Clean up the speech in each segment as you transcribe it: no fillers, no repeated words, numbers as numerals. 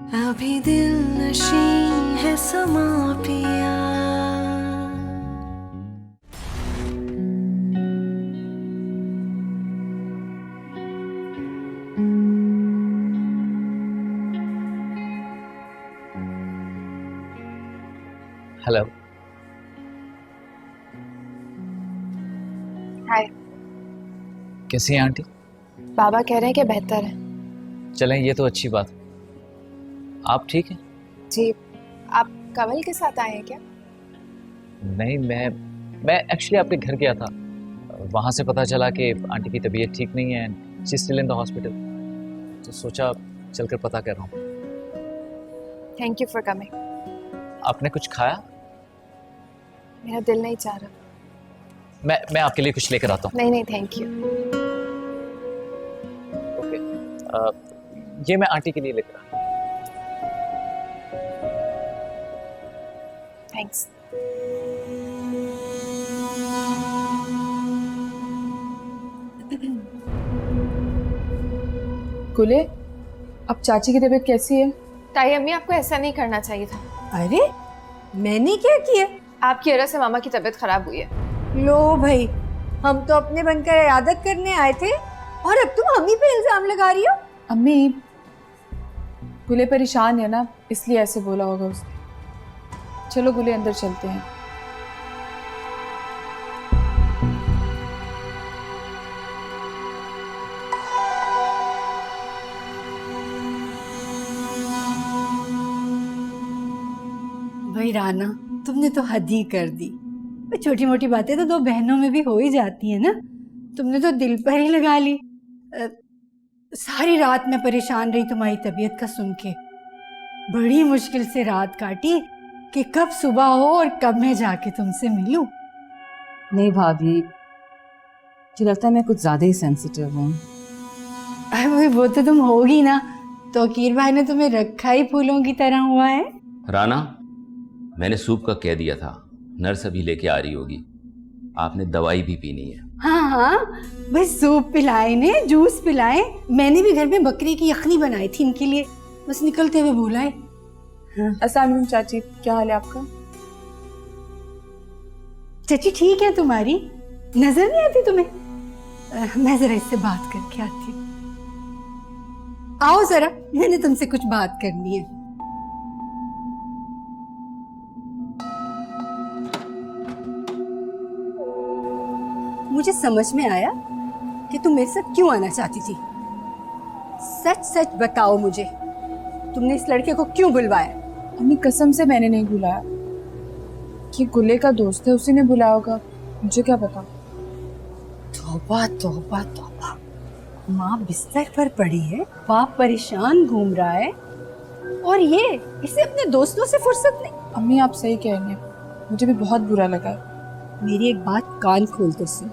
अभी दिल नशी है समा पिया। हेलो। हाय। कैसी हैं आंटी? बाबा कह रहे हैं कि बेहतर है। चलें, ये तो अच्छी बात। आप ठीक हैं? जी। आप कंवल के साथ आए हैं क्या? नहीं, मैं एक्चुअली आपके घर गया था। वहाँ से पता चला कि आंटी की तबीयत ठीक नहीं है, she still in the hospital. तो सोचा चलकर पता कर रहा हूँ। Thank you for coming. आपने कुछ खाया? मेरा दिल नहीं चाह रहा। मैं आपके लिए कुछ लेकर आता हूँ। नहीं नहीं, थैंक यू। ओके, ये मैं आंटी के लिए लेकर आता थैंक्स। कुले, अब चाची की तबीयत कैसी है? ताई अम्मी, आपको ऐसा नहीं करना चाहिए था। अरे मैंने क्या किया? आपकी वजह से मामा की तबीयत खराब हुई है। लो भाई, हम तो अपने बनकर इयादत करने आए थे और अब तुम हम ही पे इल्जाम लगा रही हो। अम्मी, गुले परेशान है ना, इसलिए ऐसे बोला होगा उसने। चलो गुले, अंदर चलते हैं। भाई राना, तुमने तो हद ही कर दी। छोटी मोटी बातें तो दो बहनों में भी हो ही जाती है ना। तुमने तो दिल पर ही लगा ली। सारी रात मैं परेशान रही तुम्हारी तबीयत का सुन के। बड़ी मुश्किल से रात काटी कि कब सुबह हो और कब मैं जाके तुमसे मिलूं। नहीं भाभी, मुझे लगता है मैं कुछ ज्यादा ही सेंसिटिव हूँ। अरे वो तो तुम होगी ना। तो अकीर भाई ने तुम्हें रखा ही फूलों की तरह हुआ है। राना, मैंने सूप का कह दिया था, नर्स अभी लेके आ रही होगी। आपने दवाई भी पीनी है। हाँ हाँ, बस सूप पिलाए ने, जूस पिलाए। मैंने भी घर में बकरी की यखनी बनाई थी इनके लिए, बस निकलते हुए भूला है। हाँ। अस्सलाम वालेकुम चाची, क्या हाल है आपका? चाची ठीक है तुम्हारी? नजर नहीं आती तुम्हें? मैं जरा इससे बात करके आती हूँ। आओ जरा, मैंने तुमसे कुछ बात करनी है। मुझे समझ में आया कि तुम मेरे साथ क्यों आना चाहती थी। सच सच बताओ मुझे, तुमने इस लड़के को क्यों बुलवाया? अम्मी कसम से मैंने नहीं बुलाया। ये गुले का दोस्त है, उसी ने बुलाया होगा, मुझे क्या पता। तौबा तौबा तौबा, माँ बिस्तर पर पड़ी है, बाप परेशान घूम रहा है और ये इसे अपने दोस्तों से फुर्सत नहीं। अम्मी आप सही कह रही हैं, मुझे भी बहुत बुरा लगा है। मेरी एक बात कान खोल कर सुन।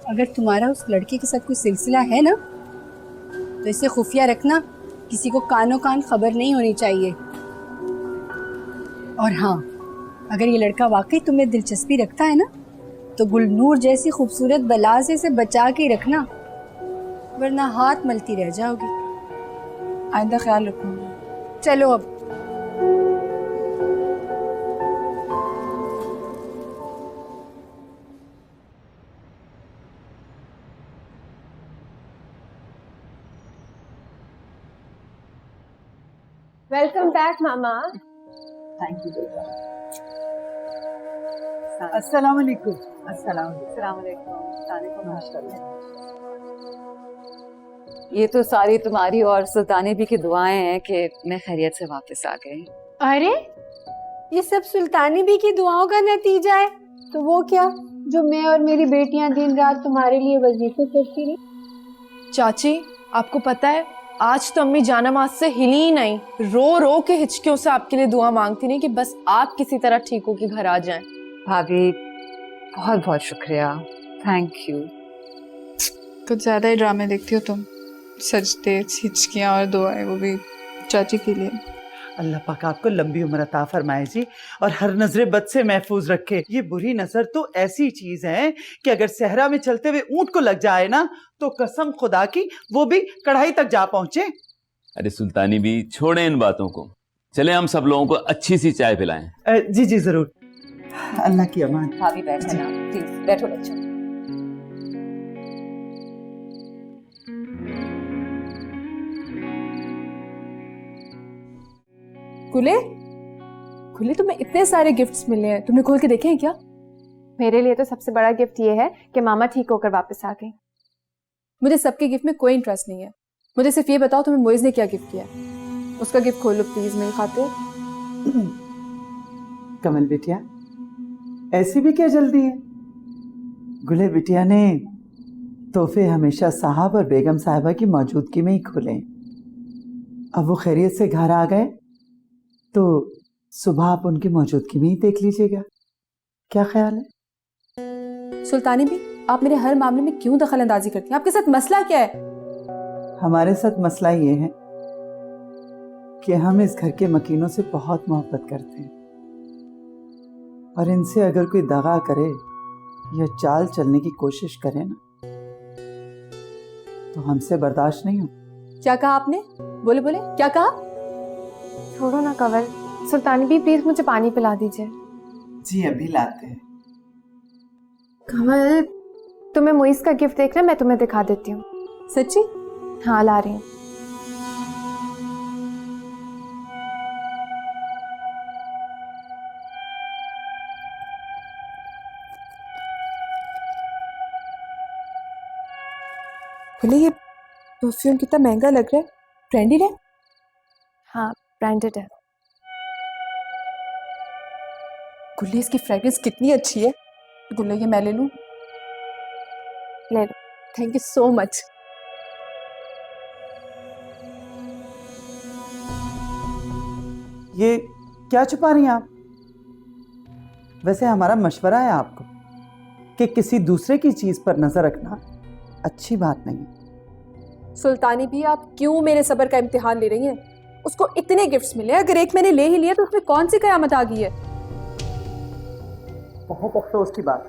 अगर तुम्हारा उस लड़के के साथ कोई सिलसिला है ना, तो इसे खुफिया रखना, किसी को कानों कान खबर नहीं होनी चाहिए। और हाँ, अगर ये लड़का वाकई तुम्हें दिलचस्पी रखता है ना, तो गुलनूर जैसी खूबसूरत बला से इसे बचा के रखना, वरना हाथ मलती रह जाओगी। आइंदा ख्याल रखूंगी। चलो अब। Welcome back mama. Thank you बेटा। अस्सलाम वालेकुम। अस्सलाम ये तो सारी तुम्हारी और सुल्तानी भी की दुआएं हैं कि मैं खैरियत से वापस आ गई। अरे ये सब सुल्तानी बी की दुआओं का नतीजा है। तो वो क्या जो मैं और मेरी बेटियां दिन रात तुम्हारे लिए वजीफे करती रही। चाची, आपको पता है आज तो अम्मी जानामाज से हिली ही नहीं, रो रो के हिचकियों से आपके लिए दुआ मांगती नहीं कि बस आप किसी तरह ठीक हो के घर आ जाएं। भाभी बहुत बहुत शुक्रिया, थैंक यू। कुछ ज्यादा ही ड्रामे देखती हो तुम। सजदे, हिचकियाँ और दुआएं, वो भी चाची के लिए। अल्लाह पाक आपको लंबी उम्र अता फरमाए जी, और हर नजरे बद से महफूज रखे। ये बुरी नजर तो ऐसी चीज है कि अगर सहरा में चलते हुए ऊंट को लग जाए ना, तो कसम खुदा की वो भी कढ़ाई तक जा पहुंचे। अरे सुल्तानी भी छोड़े इन बातों को, चले हम सब लोगों को अच्छी सी चाय पिलाएं। जी जी जरूर, अल्लाह की अमान। भाभी बैठे ना, प्लीज बैठो बच्चों। गुले, गुले तुम्हें इतने सारे गिफ्ट्स मिले हैं, तुमने खोल के देखे हैं क्या? मेरे लिए तो सबसे बड़ा गिफ्ट ये है कि मामा ठीक होकर वापस आ गई। मुझे सबके गिफ्ट में कोई इंटरेस्ट नहीं है, मुझे सिर्फ ये बताओ तुम्हें मोइज ने क्या गिफ्ट किया है। उसका गिफ्ट खोलो प्लीज मेरे खातिर। कमल बिटिया, ऐसी भी क्या जल्दी है? गुले बिटिया ने तोहफे हमेशा साहब और बेगम साहिबा की मौजूदगी में ही खोले। अब वो खैरियत से घर आ गए तो सुबह आप उनकी मौजूदगी में ही देख लीजिएगा, क्या ख्याल है? सुल्तानी भी, आप मेरे हर मामले में क्यों दखल अंदाजी करती हैं? आपके साथ मसला क्या है? हमारे साथ मसला ये है कि हम इस घर के मकीनों से बहुत मोहब्बत करते हैं और इनसे अगर कोई दगा करे या चाल चलने की कोशिश करे ना तो हमसे बर्दाश्त नहीं हो। क्या कहा आपने? बोले बोले क्या कहा? छोड़ो ना कंवल, सुल्तानी भी प्लीज मुझे पानी पिला दीजिए। जी अभी लाते हैं। कंवल, तुम्हें मोइज का गिफ्ट देखना, मैं तुम्हें दिखा देती हूँ। सच्ची? हाँ ला रही हूँ। बोले ये परफ्यूम कितना महंगा लग रहा है, ब्रांडेड है? हाँ ब्रांडेड है। गुल्ले इसकी फ्रेग्रेंस कितनी अच्छी है। गुल्ले ये मैं ले लूं? ले लो। Thank you so much. ये क्या छुपा रही हैं आप? वैसे हमारा मशवरा है आपको कि किसी दूसरे की चीज पर नजर रखना अच्छी बात नहीं है। सुल्तानी भी, आप क्यों मेरे सब्र का इम्तिहान ले रही हैं? उसको इतने गिफ्ट्स मिले, अगर एक मैंने ले ही लिया तो उसमें कौन सी कयामत आ गई है? बहुत अफसोस की बात।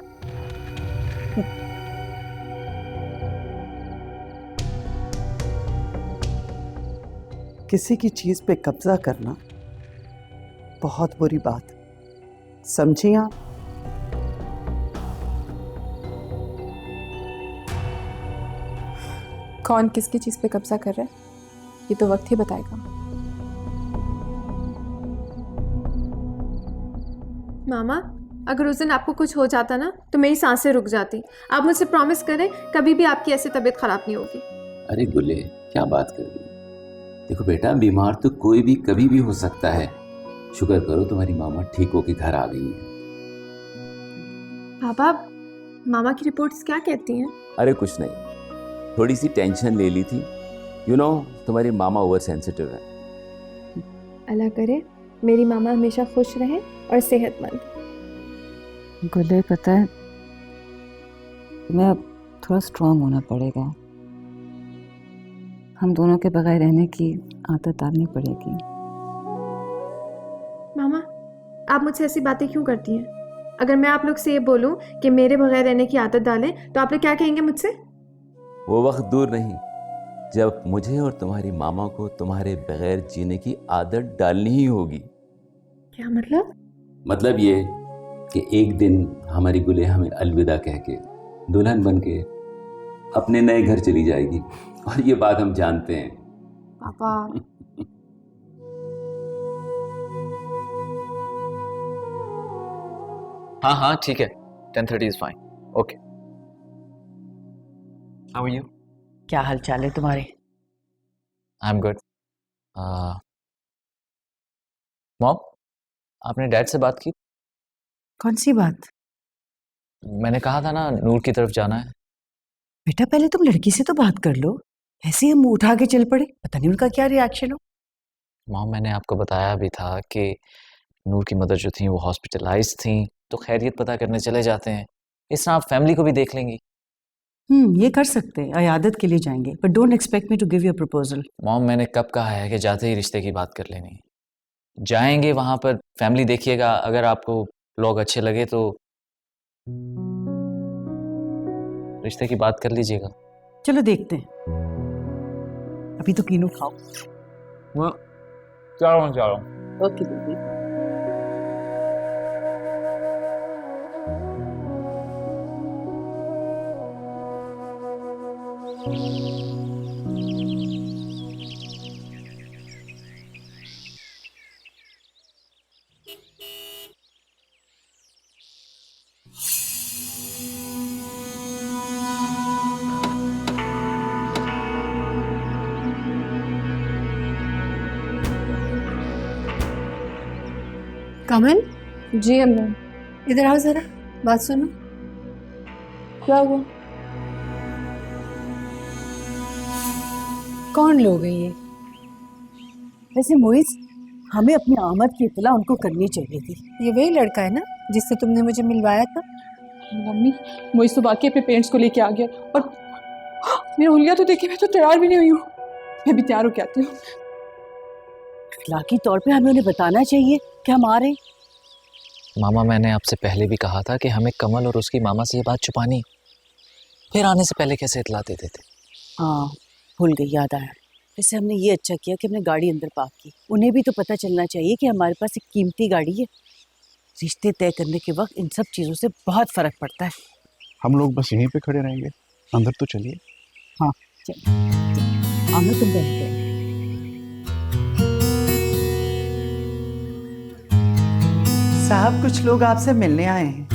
किसी की चीज पे कब्जा करना बहुत बुरी बात है, समझी आप? कौन किसकी चीज पे कब्जा कर रहा है ये तो वक्त ही बताएगा। मामा, अगर उस दिन आपको कुछ हो जाता ना तो मेरी सांसें रुक जाती। आप मुझसे प्रॉमिस करें कभी भी आपकी ऐसी तबीयत खराब नहीं होगी। अरे गुले, क्या बात कर रही है? देखो बेटा, बीमार तो कोई भी कभी भी हो सकता है। शुक्र करो तुम्हारी मामा ठीक होके घर आ गई है। पापा, मामा की रिपोर्ट्स क्या कहती हैं? अरे कुछ नहीं, थोड़ी सी टेंशन ले ली थी। तुम्हारी मामा ओवर सेंसिटिव है। अल्लाह करे मेरी मामा हमेशा खुश रहे और सेहतमंद। गुले, पता है तुम्हें अब थोड़ा स्ट्रांग होना पड़ेगा। हम दोनों के बगैर रहने की आदत डालनी पड़ेगी। मामा, आप मुझसे ऐसी बातें क्यों करती हैं? अगर मैं आप लोग से ये बोलूं कि मेरे बगैर रहने की आदत डालें तो आप लोग क्या कहेंगे मुझसे? वो वक्त दूर नहीं जब मुझे और तुम्हारी मामा को तुम्हारे बगैर जीने की आदत डालनी ही होगी। क्या मतलब? मतलब ये कि एक दिन हमारी गुले हमें अलविदा कह के दुल्हन बन के अपने नए घर चली जाएगी, और ये बात हम जानते हैं। पापा, हाँ हाँ ठीक है, 10:30 is fine. Okay, how are you? क्या हाल चाल है तुम्हारे? I am good. मॉम, आपने डैड से बात की? कौन सी बात? मैंने कहा था ना नूर की तरफ जाना है। बेटा पहले तुम लड़की से तो बात कर लो, ऐसे ही हम उठा के चल पड़े, पता नहीं उनका क्या रिएक्शन हो। मॉम, मैंने आपको बताया भी था कि नूर की मदर जो थी वो हॉस्पिटलाइज थी, तो खैरियत पता करने चले जाते हैं। इस तरह आप फैमिली को भी देख लेंगी। ये कर सकते हैं, अयादत के लिए जाएंगे, but don't expect me to give you a proposal. Mom, मैंने कब कहा है कि जाते ही रिश्ते की बात कर लेनी है? जाएंगे वहां पर, फैमिली देखिएगा, अगर आपको लोग अच्छे लगे तो रिश्ते की बात कर लीजिएगा। चलो देखते हैं, अभी तो कीनू खाओ। मैं जा रहा हूँ। Okay baby. कमल, जी अम्मा। इधर आओ जरा, बात सुनो। क्या हुआ? कौन लोग हैं ये? वैसे मोइस, हमें अपनी आमद की इत्तला उनको करनी चाहिए थी। ये वही लड़का है ना जिससे तुमने मुझे मिलवाया था? मम्मी, मोइस तो बाकी अपने पेरेंट्स को लेके आ गया और मेरा हुलिया तो देखिए, मैं तो तैयार भी नहीं हुई हूँ। मैं भी तैयार होके आती हूँ। अखलाकी तौर पे हमें उन्हें बताना चाहिए कि हम आ रहे हैं। मामा, मैंने आपसे पहले भी कहा था कि हमें कमल और उसकी मामा से ये बात छुपानी, फिर आने से पहले कैसे इतला देते थे। हाँ, भूल गई, याद आया। वैसे हमने ये अच्छा किया कि हमने गाड़ी अंदर पार्क की। उन्हें भी तो पता चलना चाहिए कि हमारे पास एक कीमती गाड़ी है। रिश्ते तय करने के वक्त इन सब चीज़ों से बहुत फ़र्क पड़ता है। हम लोग बस यहीं पे खड़े रहेंगे, अंदर तो चलिए। हाँ चलिए, आमना तुम बैठ गए। साहब, कुछ लोग आपसे मिलने आए हैं।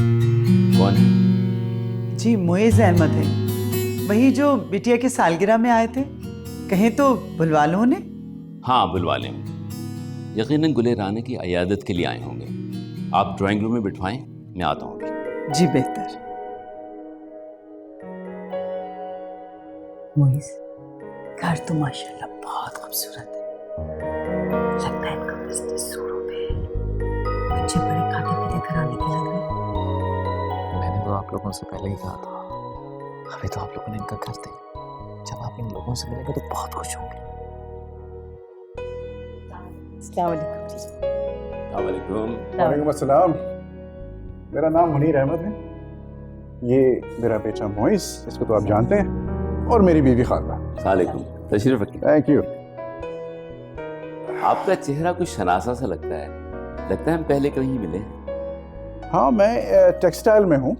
कौन? जी, मुइज़ अहमद है, वही जो बिटिया की सालगिरह में आए थे। कहें तो बुलवा लो उन्हें। हाँ, बुलवा लें। यकीनन गुले राना की अयादत के लिए आए होंगे। आप ड्राइंग रूम में बिठवाएं, मैं आता हूँ। जी बेहतर। मुइज़, घर तो माशाल्लाह बहुत खूबसूरत है। लगता है इनका बिजनेस शुरू में है। बच्चे बड़े खाते पीते घराने के लग रहे। मैंने तो आप लोगों से पहले ही कहा था, अभी तो आप लोगों ने इनका कर दिया। जब आप इन लोगों से मिलेंगे तो बहुत खुश होंगे। अस्सलाम वालेकुम। वालेकुम अस्सलाम। मेरा नाम मुनीर अहमद है। ये मेरा बेटा मोइस, इसको तो आप जानते हैं, और मेरी बीवी खालदा। वालेकुम, तशरीफ रखिए। Thank you. आपका चेहरा कुछ शनासा सा लगता है हम पहले कहीं मिले हैं। हाँ, मैं टेक्सटाइल में हूँ,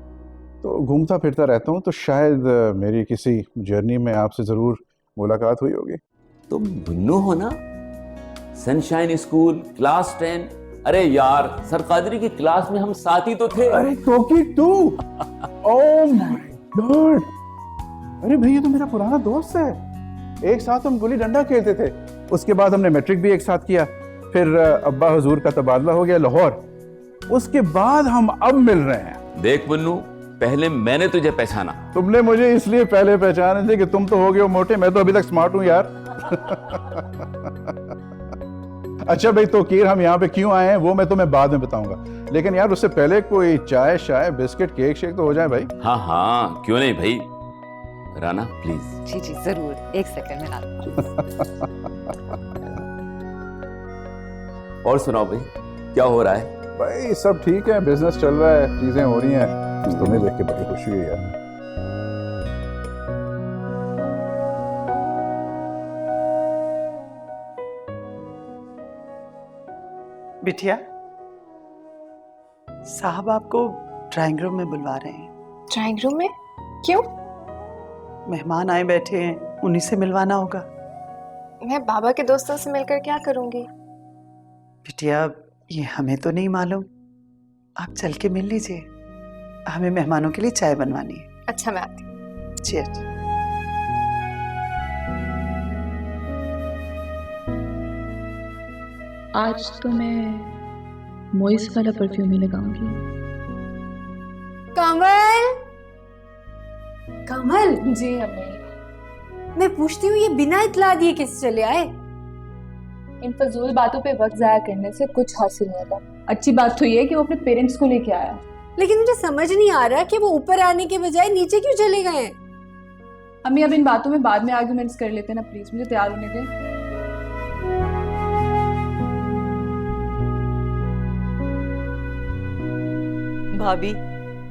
तो घूमता फिरता रहता हूँ, तो शायद मेरी किसी जर्नी में आपसे ज़रूर मुलाकात हुई होगी। तुम बुन्नू हो ना? Sunshine school, class 10। अरे यार, सरकादरी की क्लास में हम साथ ही तो थे। अरे कोकी तू! Oh my God! अरे भाई, ये तो मेरा पुराना दोस्त है। एक साथ हम गुल्ली डंडा खेलते थे। उसके बाद हमने मैट्रिक भी एक साथ किया। फिर अब्बा हुजूर का तबादला हो गया लाहौर। उसके बाद हम अब मिल रहे हैं। देख बुन्नू, पहले मैंने तुझे पहचाना। तुमने मुझे इसलिए पहले पहचाने थे कि तुम तो हो गए हो मोटे, मैं तो अभी तक स्मार्ट हूं यार। अच्छा भाई, तो कीर हम यहाँ पे क्यों आए हैं वो मैं तुम्हें बाद में बताऊंगा, लेकिन यार उससे पहले कोई चाय शाय बिस्किट केक शेक तो हो जाए भाई। हाँ हाँ, क्यों नहीं भाई। राना प्लीज। जी जी जरूर, एक सेकंड में लाता और सुनाओ भाई, क्या हो रहा है? भाई सब ठीक है, बिजनेस चल रहा है, चीजें हो रही हैं। तुम्हें देख के बड़ी खुशी हुई यार। बिटिया, साहब आपको ड्राइंग रूम में बुलवा रहे हैं। ड्राइंग रूम में? क्यों? मेहमान आए बैठे हैं, उन्हीं से मिलवाना होगा। मैं बाबा के दोस्तों से मिलकर क्या करूंगी? बिटिया, ये हमें तो नहीं मालूम, आप चल के मिल लीजिए। हमें मेहमानों के लिए चाय बनवानी है। अच्छा, मैं आती हूँ। जी अच्छा। आज तो मैं मोइस वाला परफ्यूम ही लगाऊंगी। कमल, कमल, जी अम्मी। मैं पूछती हूँ ये बिना इतला दिए किस चले आए? इन फजूल बातों पे वक्त जाया करने से कुछ हासिल नहीं होता। अच्छी बात तो ये कि वो अपने पेरेंट्स को लेके आया। लेकिन मुझे समझ नहीं आ रहा कि वो ऊपर आने के बजाय नीचे क्यों चले गए हैं। अम्मी, अब इन बातों में बाद में आर्गुमेंट्स कर लेते ना, प्लीज मुझे तैयार होने दें। भाभी,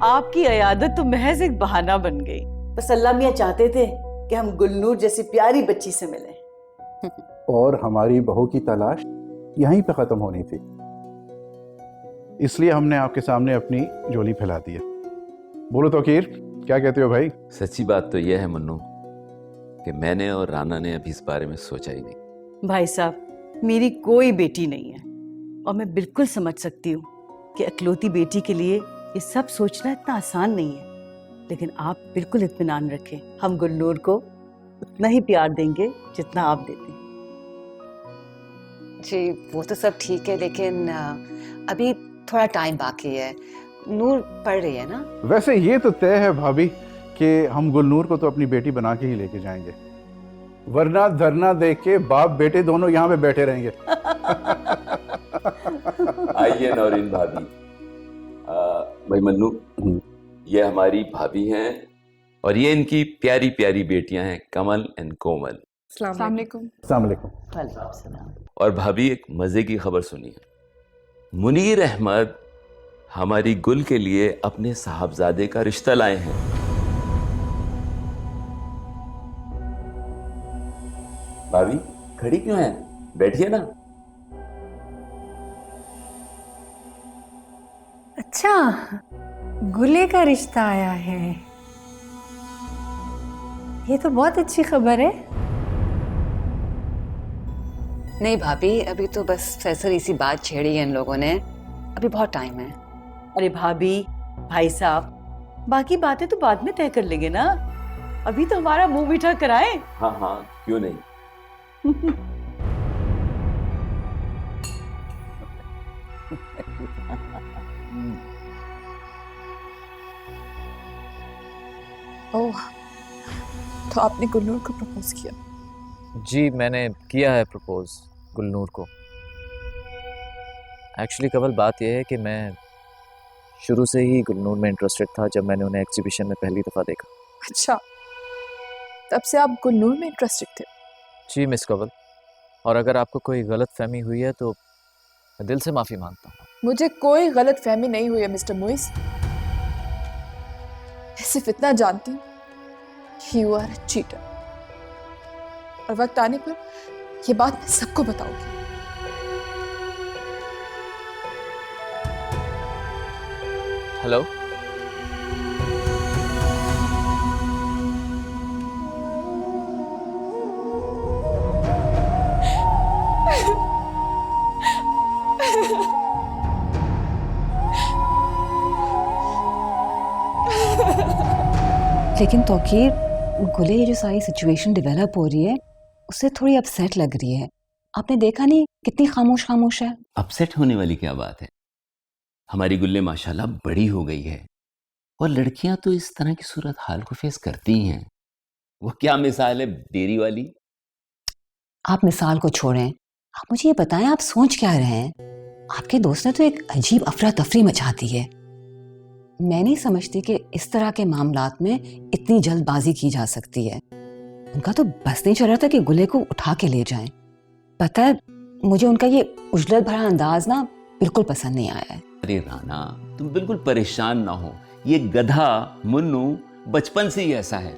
आपकी अयादत तो महज एक बहाना बन गई। बस अल्लाह मियाँ चाहते थे कि हम गुलनूर जैसी प्यारी बच्ची से मिलें। और हमारी बहू की तलाश यहीं पे ख़त्म होनी थी, इसलिए हमने आपके सामने अपनी झोली फैला दी है। बोलो तौकीर, क्या कहते हो भाई? सच्ची बात तो यह है मन्नू कि मैंने और राना ने अभी इस बारे में सोचा ही नहीं। भाई साहब, मेरी कोई बेटी नहीं है और मैं बिल्कुल समझ सकती हूँ कि अकलौती बेटी के लिए ये सब सोचना इतना आसान नहीं है, लेकिन आप बिल्कुल इत्मीनान रखें, हम गुलनूर को उतना ही प्यार देंगे जितना आप देते हैं। जी वो तो सब ठीक है, लेकिन अभी थोड़ा टाइम बाकी है। नूर पढ़ रही है ना? वैसे ये तो तय है भाभी कि हम गुलनूर को तो अपनी बेटी बना के ही लेके जाएंगे, वरना धरना देख के बाप बेटे दोनों यहाँ पे बैठे रहेंगे। आइए नौरीन भाभी। भाई मन्नू, ये हमारी भाभी हैं और ये इनकी प्यारी प्यारी बेटियां हैं कमल एंड कोमल। अस्सलाम वालेकुम। अस्सलाम वालेकुम। और भाभी एक मजे की खबर सुनिए, मुनीर अहमद हमारी गुल के लिए अपने साहबजादे का रिश्ता लाए हैं। भाभी खड़ी क्यों हैं? बैठिए ना। अच्छा, गुले का रिश्ता आया है, ये तो बहुत अच्छी खबर है। नहीं भाभी, अभी तो बस फैसल इसी बात छेड़ी है इन लोगों ने, अभी बहुत टाइम है। अरे भाभी, भाई साहब, बाकी बातें तो बाद में तय कर लेंगे ना, अभी तो हमारा मुंह मीठा कराएं। हाँ हाँ, क्यों नहीं। ओह, तो आपने गुलनूर को प्रपोज किया? जी मैंने किया है प्रपोज गुलनूर को। एक्चुअली कमल बात यह है कि मैं शुरू से ही गुलनूर में इंटरेस्टेड था जब मैंने उन्हें एग्जीबिशन में पहली दफ़ा देखा। अच्छा, तब से आप गुलनूर में इंटरेस्टेड थे? जी मिस कमल, और अगर आपको कोई गलत फहमी हुई है तो मैं दिल से माफ़ी मांगता हूँ। मुझे कोई गलत फहमी नहीं हुई है मिस्टर मुइस, मैं सिर्फ इतना जानती हूँ कि यू आर अ चीटर, और वक्त आने पर ये बात मैं सबको बताऊंगी। हेलो, लेकिन तौकीर, गुले ये जो सारी सिचुएशन डेवलप हो रही है उससे थोड़ी अपसेट लग रही है। आपने देखा नहीं कितनी खामोश खामोश है। अपसेट होने वाली क्या बात है, हमारी गुल्ले माशाल्लाह बड़ी हो गई है और लड़कियां तो इस तरह की सूरत हाल को फेस करती ही हैं। वो क्या मिसाल है डेरी वाली। आप मिसाल को छोड़ें, आप मुझे ये बताएं आप सोच क्या रहे हैं? आपके दोस्त ने तो एक अजीब अफरा तफरी मचा दी है। मैं नहीं समझती कि इस तरह के मामलात में इतनी जल्दबाजी की जा सकती है। उनका तो बस नहीं चल रहा था कि गुले को उठा के ले जाएं। पता है, मुझे उनका ये उजलत भरा अंदाज ना बिल्कुल पसंद नहीं आया है। अरे राना, तुम बिल्कुल परेशान ना हो, ये गधा मुन्नू बचपन से ही ऐसा है,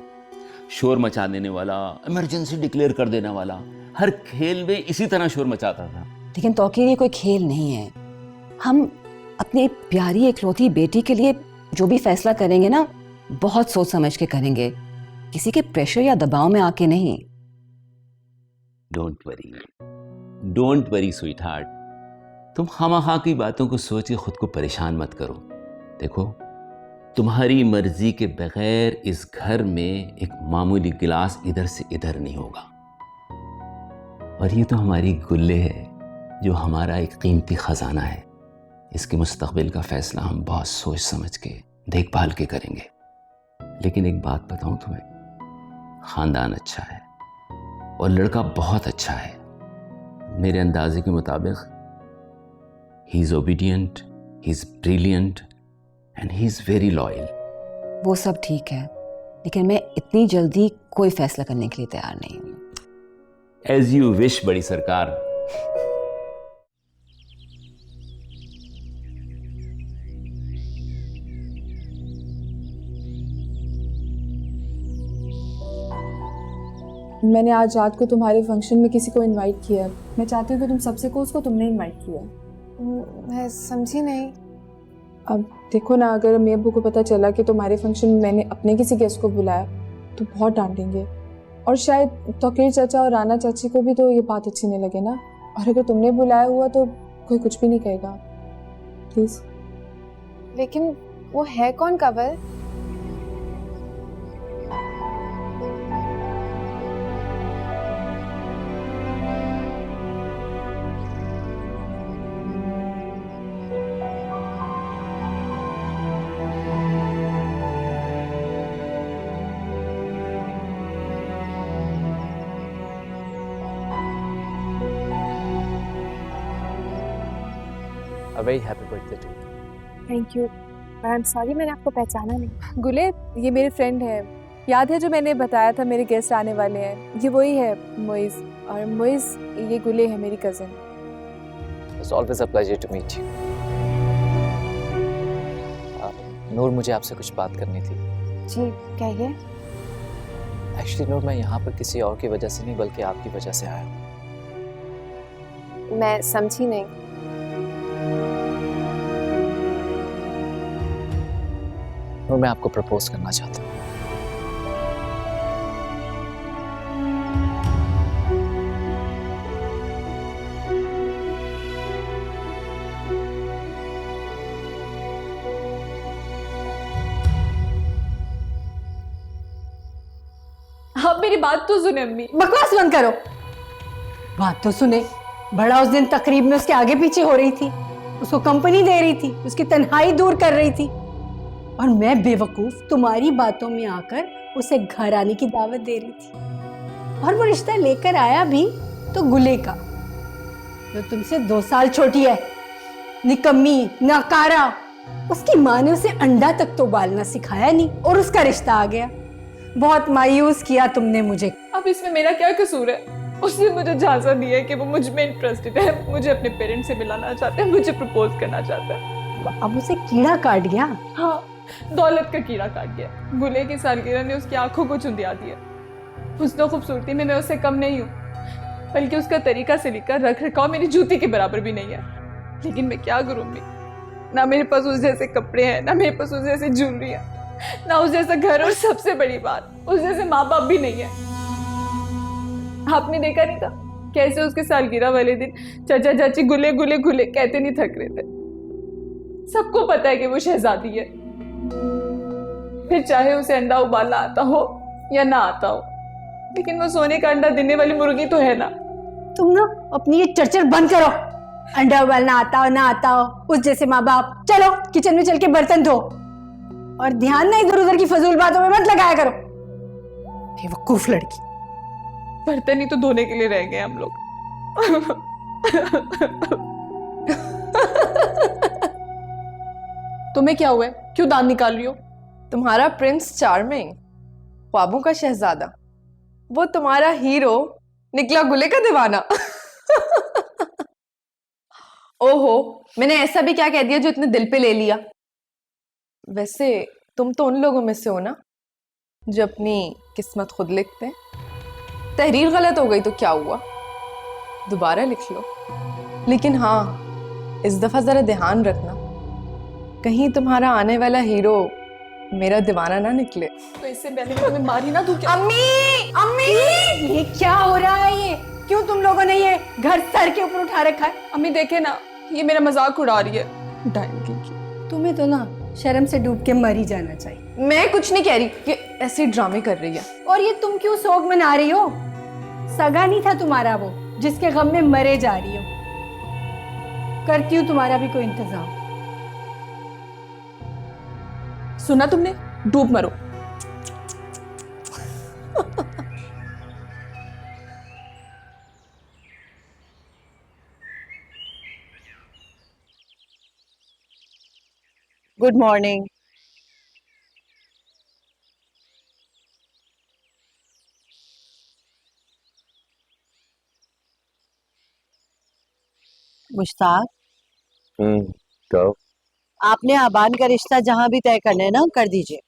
शोर मचा देने वाला, इमरजेंसी डिक्लेयर कर देने वाला, हर खेल में इसी तरह शोर मचाता था। लेकिन तौकीर ये कोई खेल नहीं है। हम अपनी प्यारी इकलौती बेटी के लिए जो भी फैसला करेंगे ना, बहुत सोच समझ के करेंगे, किसी के प्रेशर या दबाव में आके नहीं। डोंट वरी स्वीट हार्ट, तुम खामखा की बातों को सोच के खुद को परेशान मत करो। देखो, तुम्हारी मर्जी के बगैर इस घर में एक मामूली गिलास इधर से इधर नहीं होगा। और ये तो हमारी गुल्ले है जो हमारा एक कीमती खजाना है। इसके मुस्तकबिल का फैसला हम बहुत सोच समझ के देखभाल के करेंगे। लेकिन एक बात बताऊं तुम्हें, खानदान अच्छा है और लड़का बहुत अच्छा है। मेरे अंदाजे के मुताबिक he is obedient, he is brilliant and he is very loyal. वो सब ठीक है, लेकिन मैं इतनी जल्दी कोई फैसला करने के लिए तैयार नहीं हूँ। एज यू विश बड़ी सरकार। मैंने आज रात को तुम्हारे फंक्शन में किसी को इनवाइट किया है। मैं चाहती हूँ कि तुम सबसे को उसको तुमने इनवाइट किया है। मैं समझी नहीं। अब देखो ना, अगर अम्मी अब्बू को पता चला कि तुम्हारे फंक्शन में मैंने अपने किसी गेस्ट को बुलाया तो बहुत डांटेंगे, और शायद तोकीर चाचा और राना चाची को भी तो ये बात अच्छी नहीं लगे ना। और अगर तुमने बुलाया हुआ तो कोई कुछ भी नहीं कहेगा। प्लीज। लेकिन वो है कौन Kanwal? A very happy birthday to you. Thank you. I am sorry, मैंने आपको पहचाना नहीं। गुले, ये मेरे फ्रेंड है, याद है जो मैंने बताया था मेरे गेस्ट आने वाले हैं? ये वही है मोइज़, और मोइज़ ये गुले है मेरी cousin. It's always a pleasure to meet you. नूर, मुझे आपसे कुछ बात करनी थी। जी कहिए। एक्चुअली नूर, मैं यहाँ पर किसी और की वजह से नहीं बल्कि आपकी वजह से आया हूँ। मैं समझी नहीं। नूर, मैं आपको प्रपोज करना चाहता हूँ। आप मेरी बात तो सुने अम्मी। बकवास बंद करो। बात तो सुने। बड़ा उस दिन तकरीब में उसके आगे पीछे हो रही थी, उसको कंपनी दे रही थी, उसकी तन्हाई दूर कर रही थी, और मैं बेवकूफ तुम्हारी बातों में आकर उसे घर आने की दावत दे रही थी। और वो रिश्ता लेकर आया भी तो गुले का, जो तुमसे 2 साल छोटी है, निकम्मी, नाकारा। उसकी माँ ने उसे अंडा तक तो उबालना सिखाया नहीं, और उसका रिश्ता आ गया। बहुत मायूस किया तुमने मुझे। अब इसमें मेरा क्या कसूर है? उसने मुझे झांसा दिया है कि वो मुझ में इंटरेस्टेड है, मुझे अपने पेरेंट्स से मिलाना चाहते हैं, मुझे प्रपोज करना चाहता है। अब उसे कीड़ा काट गया। हाँ, दौलत का कीड़ा काट गया। गुले की सालगिरह ने उसकी आंखों को चुंदिया दिया। हुस्न खूबसूरती में मैं उससे कम नहीं हूँ, बल्कि उसका तरीका से लेकर रख रखाव मेरी जूती के बराबर भी नहीं है। लेकिन मैं क्या करूँगी? ना मेरे पास उस जैसे कपड़े हैं, ना मेरे पास उस जैसे ज्वेलरी है, ना उस जैसा घर, और सबसे बड़ी बात, उस जैसे माँ बाप भी नहीं है। आपने देखा नहीं था कैसे उसके सालगिरह वाले दिन चाचा चाची गुले गुले गुले कहते नहीं थक रहे थे। सबको पता है कि वो शहजादी है, फिर चाहे उसे अंडा उबालना आता हो या ना आता हो, लेकिन वो सोने का अंडा देने वाली मुर्गी तो है ना। तुम ना अपनी ये चर्चा बंद करो। अंडा उबालना आता हो ना आता हो, उस जैसे माँ बाप। चलो किचन में चल के बर्तन धो, और ध्यान ना इधर उधर की फजूल बातों में मत लगाया करो। बेवकूफ लड़की। बर्तन ही तो धोने के लिए रह गए हम लोग। तुम्हें क्या हुआ है? क्यों दांत निकाल रही हो? तुम्हारा प्रिंस चार्मिंग, ख्वाबों का शहजादा, वो तुम्हारा हीरो निकला गुले का दीवाना। ओहो, मैंने ऐसा भी क्या कह दिया जो इतने दिल पे ले लिया? वैसे तुम तो उन लोगों में से हो ना जो अपनी किस्मत खुद लिखते हैं। तहरीर गलत हो गई तो क्या हुआ, दोबारा लिख लो। लेकिन हाँ, इस दफा जरा ध्यान रखना, कहीं तुम्हारा आने वाला हीरो मेरा दीवाना ना निकले। तो इससे पहले मैं तुम्हें मारी ना दूं क्या? अम्मी, अम्मी, ये क्या हो रहा है? ये क्यों तुम लोगों ने ये घर सर के ऊपर उठा रखा है? अम्मी देखे ना, ये मेरा मजाक उड़ा रही है। डायन की। तुम्हें तो ना शर्म से डूब के मर ही जाना चाहिए। मैं कुछ नहीं कह रही, ये ऐसे ड्रामे कर रही है। और ये तुम क्यों सोग मना रही हो? सगा नहीं था तुम्हारा वो, जिसके गम में मरे जा रही हो। करती हूँ तुम्हारा भी कोई इंतजाम। सुना तुमने? डूब मरो। Good morning. मुश्ताक, कब? आपने आबान का रिश्ता जहां भी तय करना है ना, कर दीजिए।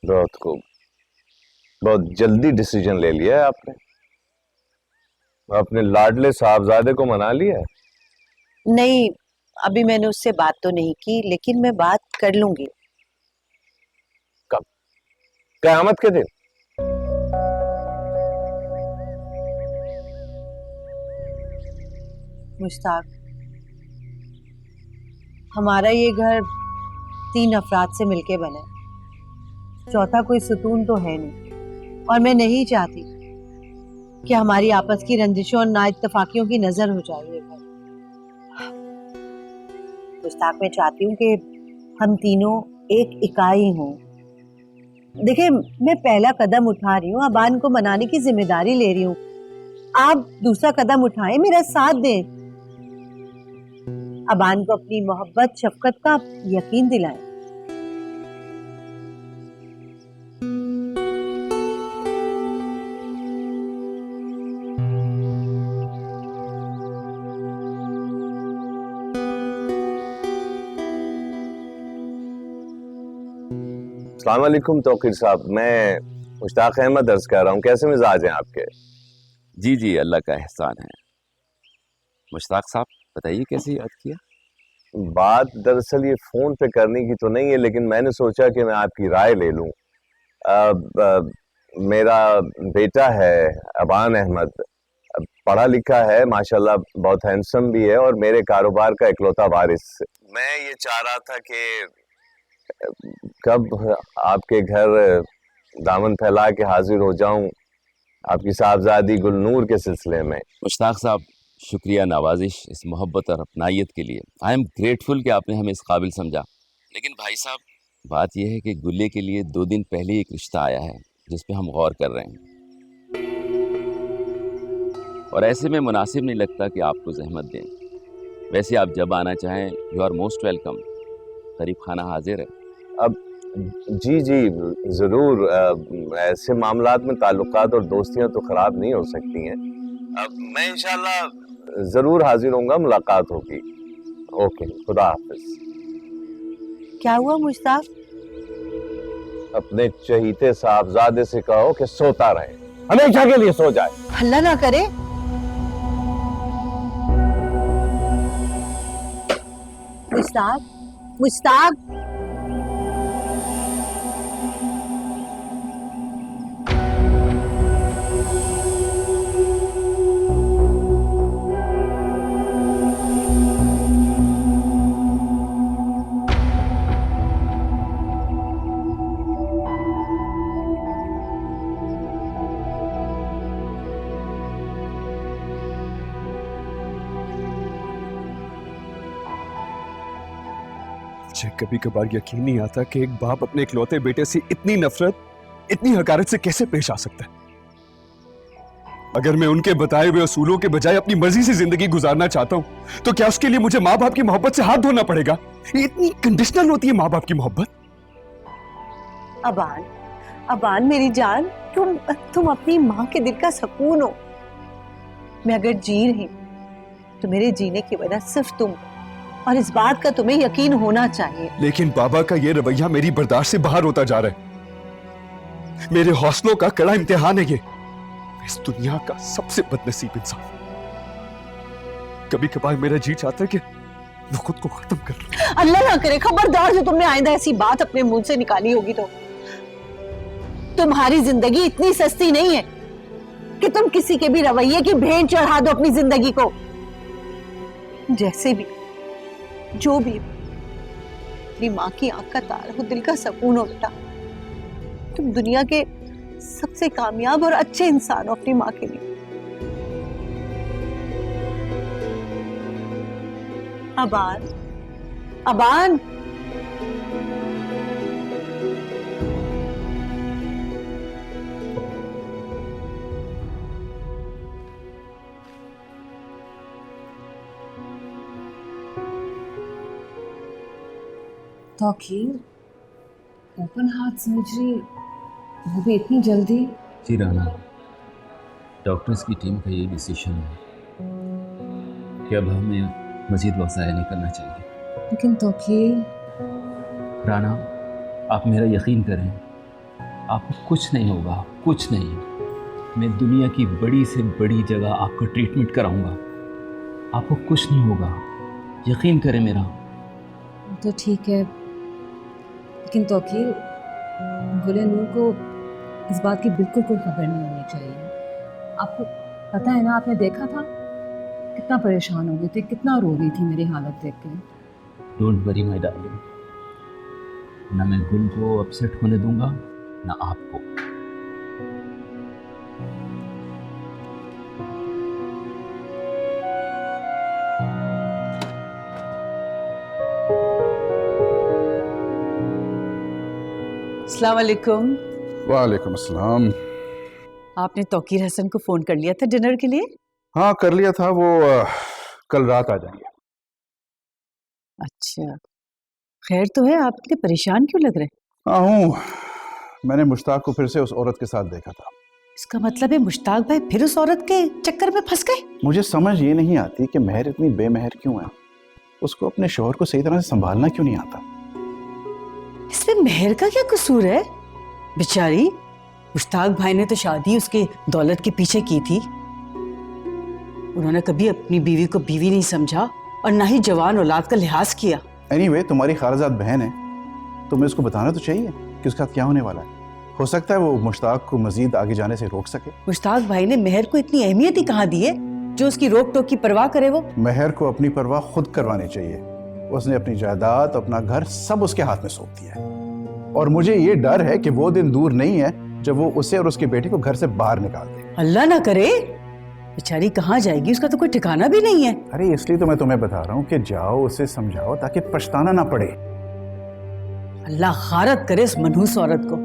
रात को बहुत जल्दी डिसीजन ले लिया है आपने। अपने लाडले साहबजादे को मना लिया है? नहीं, अभी मैंने उससे बात तो नहीं की, लेकिन मैं बात कर लूंगी। कब? क़यामत के दिन? मुश्ताक, हमारा ये घर 3 अफराद से मिलके बना है, चौथा कोई सुकून तो है नहीं, और मैं नहीं चाहती कि हमारी आपस की रंजिशों और नाइत्तेफाकियों की नजर हो जाए ये घर। मुश्ताक, मैं चाहती हूँ कि हम तीनों एक इकाई हों। देखिए, मैं पहला कदम उठा रही हूँ, अबान को मनाने की जिम्मेदारी ले रही हूँ। आप दूसरा कदम उठाएं, मेरा साथ दें, अबान को अपनी मोहब्बत शफकत का यकीन दिलाएं। अस्सलाम वालेकुम तौकीर साहब, मैं मुश्ताक अहमद अर्ज कर रहा हूँ। कैसे मिजाज हैं आपके? जी जी, अल्लाह का एहसान है। मुश्ताक साहब, बताइए कैसे याद किया? बात दरअसल ये फ़ोन पे करने की तो नहीं है, लेकिन मैंने सोचा कि मैं आपकी राय ले लूँ। मेरा बेटा है अबान अहमद, पढ़ा लिखा है माशाल्लाह, बहुत हैंडसम भी है और मेरे कारोबार का इकलौता वारिस। मैं ये चाह रहा था कि कब आपके घर दामन फैला के हाजिर हो जाऊं आपकी साहबजादी गुलनूर के सिलसिले में। मुश्ताक साहब, शुक्रिया नवाजिश इस मोहब्बत और अपनायत के लिए। आई एम ग्रेटफुल कि आपने हमें इस काबिल समझा। लेकिन भाई साहब, बात यह है कि गुल्ले के लिए 2 दिन पहले एक रिश्ता आया है जिस पे हम गौर कर रहे हैं, और ऐसे में मुनासिब नहीं लगता कि आपको जहमत दें। वैसे आप जब आना चाहें, यू आर मोस्ट वेलकम। करीब खाना हाजिर है। अब जी जी ज़रूर, ऐसे मामलात में ताल्लुकात और दोस्तियां तो ख़राब नहीं हो सकती हैं। अब मैं इंशाल्लाह ज़रूर हाजिर होऊंगा, मुलाकात होगी। ओके, खुदा हाफिज। क्या हुआ मुश्ताक? अपने चहीते साहबजादे से कहो कि सोता रहे, हमेशा के लिए सो जाए। हल्ला ना करे। मुश्ताक, मुश्ताक, मुझे कभी कभार यकीन नहीं आता कि एक बाप अपने इकलौते बेटे से इतनी नफरत, इतनी हकारत से कैसे पेश आ सकता है। अगर मैं उनके बताए हुए असूलों के बजाय अपनी मर्जी से जिंदगी गुजारना चाहता हूं, तो क्या उसके लिए मुझे माँ बाप की मोहब्बत से हाथ धोना पड़ेगा? ये इतनी कंडीशनल होती है माँ बाप की मोहब्बत? अबान, अबान मेरी जान, तुम अपनी माँ के दिल का सुकून हो। मैं अगर जी रही तो मेरे जीने की वजह सिर्फ तुम, और इस बात का तुम्हें यकीन होना चाहिए। लेकिन बाबा का ये रवैया मेरी बर्दाश्त से बाहर होता जा रहा है। मेरे हौसलों का कड़ा इम्तिहान है ये। इस दुनिया का सबसे बदनसीब इंसान। कभी कभार मेरा जी चाहता है कि वो खुद को खत्म कर लूं। अल्लाह ना करे, खबरदार जो तुमने आइंदा ऐसी बात अपने मुंह से निकाली होगी तो। तुम्हारी जिंदगी इतनी सस्ती नहीं है कि तुम किसी के भी रवैये की भेंट चढ़ा दो अपनी जिंदगी को। जैसे भी, जो भी, अपनी माँ की आंख का तारा हो, दिल का सुकून हो बेटा। तुम दुनिया के सबसे कामयाब और अच्छे इंसान हो अपनी माँ के लिए। Aban, Aban, Tauqeer, open heart surgery, वो भी इतनी जल्दी? जी राना, डॉक्टर्स की टीम का ये डिसीजन है कि अब हमें मजीद वक्त ज़ाया नहीं करना चाहिए। लेकिन तौकीर, राना, आप मेरा यकीन करें, आपको कुछ नहीं होगा। कुछ नहीं, मैं दुनिया की बड़ी से बड़ी जगह आपका ट्रीटमेंट कराऊंगा, आपको कुछ नहीं होगा, यकीन करें मेरा। तो ठीक है, लेकिन तौकीर, गुले नूर को इस बात की बिल्कुल कोई खबर नहीं होनी चाहिए। आपको पता है ना, आपने देखा था कितना परेशान हो गए थे, कितना रो रही थी मेरी हालत देख के। डोंट वरी माय डार्लिंग, ना मैं गुल को अपसेट होने दूंगा ना आपको। अस्सलाम वालेकुम। वालेकुम अस्सलाम। आपने तौकीर हसन को फोन कर लिया था डिनर के लिए? हाँ कर लिया था, वो कल रात आ जाएंगे। अच्छा, खैर तो है, आप इतने परेशान क्यों लग रहे हैं? हाँ हूँ, मैंने मुश्ताक को फिर से उस औरत के साथ देखा था। इसका मतलब है मुश्ताक भाई फिर उस औरत के चक्कर में फंस गए? मुझे समझ ये नहीं आती कि महर इतनी बेमहर क्यों है, उसको अपने शौहर को सही तरह से संभालना क्यों नहीं आता। इसमें महर का क्या कसूर है? बेचारी, मुश्ताक भाई ने तो शादी उसके दौलत के पीछे की थी। उन्होंने कभी अपनी बीवी को बीवी नहीं समझा और ना ही जवान औलाद का लिहाज किया। एनीवे, तुम्हारी खालाजाद बहन है, तुम्हें उसको बताना तो चाहिए कि उसका क्या होने वाला है। हो सकता है वो मुश्ताक को मजीद आगे जाने से रोक सके। मुश्ताक भाई ने महर को इतनी अहमियत ही कहाँ दी है जो उसकी रोक टोक की परवाह करे वो? महर को अपनी परवाह खुद करवानी चाहिए। उसने अपनी जायदाद, अपना घर सब उसके हाथ में सौंप दिया है, और मुझे ये डर है कि वो दिन दूर नहीं है जब वो उसे और उसके बेटे को घर से बाहर निकाल दे। अल्लाह ना करे, बेचारी कहाँ जाएगी, उसका तो कोई ठिकाना भी नहीं है। अरे इसलिए तो मैं तुम्हें बता रहा हूँ कि जाओ, उसे समझाओ ताकि पछताना ना पड़े। अल्लाह खारत करे इस मनहूस औरत को,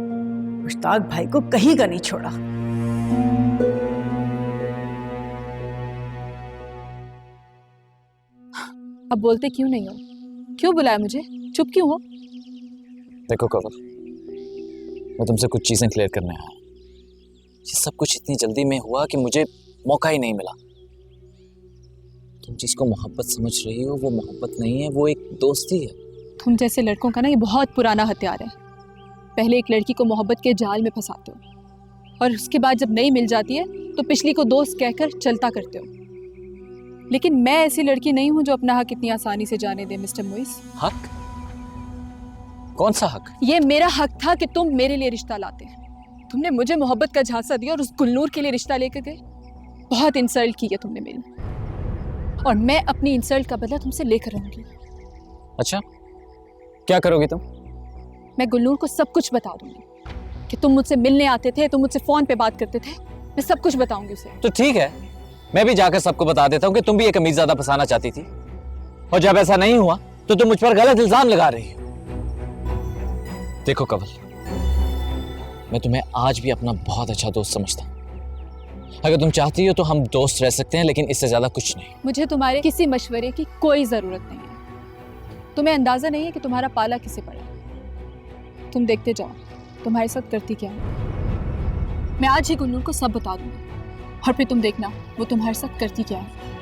मुश्ताक भाई को कहीं का नहीं छोड़ा। अब बोलते क्यों नहीं हो? क्यों बुलाया मुझे? चुप क्यों हो? देखो कवल, मैं तुमसे कुछ चीज़ें क्लियर करने आया। ये सब कुछ इतनी जल्दी में हुआ कि मुझे मौका ही नहीं मिला। तुम जिसको मोहब्बत समझ रही हो वो मोहब्बत नहीं है, वो एक दोस्ती है। तुम जैसे लड़कों का ना ये बहुत पुराना हथियार है। पहले एक लड़की को मोहब्बत के जाल में फंसाते हो और उसके बाद जब नहीं मिल जाती है तो पिछली को दोस्त कहकर चलता करते हो। लेकिन मैं ऐसी लड़की नहीं हूं जो अपना हक इतनी आसानी से जाने दे मिस्टर मुइस। हक? कौन सा हक? ये मेरा हक था कि तुम मेरे लिए रिश्ता लाते। तुमने मुझे मोहब्बत का झांसा दिया और उस गुलनूर के लिए रिश्ता लेकर गए। बहुत इंसल्ट की है तुमने मेरी, और मैं अपनी इंसल्ट का बदला तुमसे लेकर रहूंगी। अच्छा, क्या करोगी तुम? मैं गुलनूर को सब कुछ बता दूंगी कि तुम मुझसे मिलने आते थे, तुम मुझसे फोन पे बात करते थे। मैं सब कुछ बताऊंगी उसे। तो ठीक है, मैं भी जाकर सबको बता देता हूँ कि तुम भी एक अमीरजादा फंसाना चाहती थी, और जब ऐसा नहीं हुआ तो तुम मुझ पर गलत इल्जाम लगा रही हो। देखो कवल, मैं तुम्हें आज भी अपना बहुत अच्छा दोस्त समझता हूँ। अगर तुम चाहती हो तो हम दोस्त रह सकते हैं, लेकिन इससे ज्यादा कुछ नहीं। मुझे तुम्हारे किसी मशवरे की कोई जरूरत नहीं है। तुम्हें अंदाजा नहीं है कि तुम्हारा पाला किसे पड़ा। तुम देखते जाओ तुम्हारे साथ करती क्या है। मैं आज ही गुलनूर को सब बता दूंगी, और फिर तुम देखना वो तुम्हारे साथ करती क्या है।